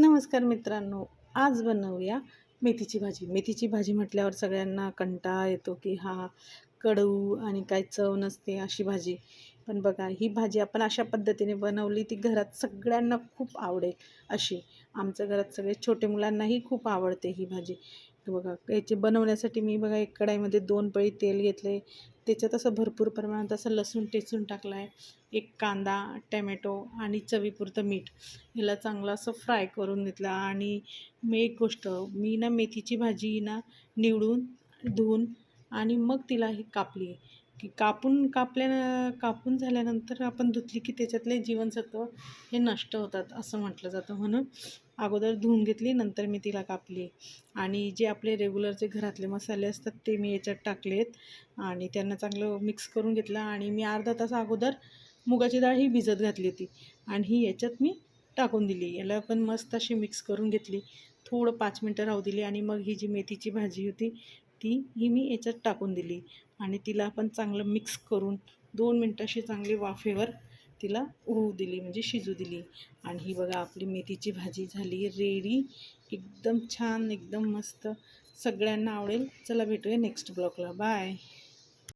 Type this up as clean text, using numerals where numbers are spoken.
नमस्कार मित्रांनो, आज बनवूया मेथीची भाजी. मेथीची भाजी म्हटल्यावर सगळ्यांना कंटाळा येतो की हा कडू आणि काही चव नसते अशी भाजी. पण बघा ही भाजी आपण अशा पद्धतीने बनवली ती घरात सगळ्यांना खूप आवडेल अशी. आमच्या घरात सगळे छोटे मुलांनाही खूप आवडते ही भाजी. तर बघा याची बनवण्यासाठी मी बघा एक कढाईमध्ये 2 पळी तेल घेतले. त्याच्यात असं भरपूर प्रमाणात असं लसूण ठेचून टाकला आहे. एक कांदा, टोमॅटो आणि चवीपुरतं मीठ ह्याला चांगलं असं फ्राय करून घेतलं. आणि एक गोष्ट मी ना मेथीची भाजी ना निवडून धुवून आणि मग तिला ही कापली की कापून झाल्यानंतर आपण धुतली की त्याच्यातले जीवनसत्व हे नष्ट होतात असं म्हटलं जातं. म्हणून अगोदर धुवून घेतली, नंतर मी तिला कापली. आणि जे आपले रेग्युलरचे घरातले मसाले असतात ते मी याच्यात टाकलेत आणि त्यांना चांगलं मिक्स करून घेतलं. आणि मी अर्धा तास अगोदर मुगाची डाळ ही भिजत घातली होती आणि ही याच्यात मी टाकून दिली. याला पण मस्त अशी मिक्स करून घेतली. थोडं 5 मिनटं राहू दिली आणि मग ही जी मेथीची भाजी होती ही मी याच्यात टाकून दिली आणि तिला पण चांगलं मिक्स करून 2 मिनटं अशी चांगली वाफेवर तिला होऊ दिली, म्हणजे शिजू दिली. आणि ही बघा आपली मेथीची भाजी झाली रेडी. एकदम छान, एकदम मस्त, सगळ्यांना आवडेल. चला भेटूया नेक्स्ट ब्लॉगला. बाय.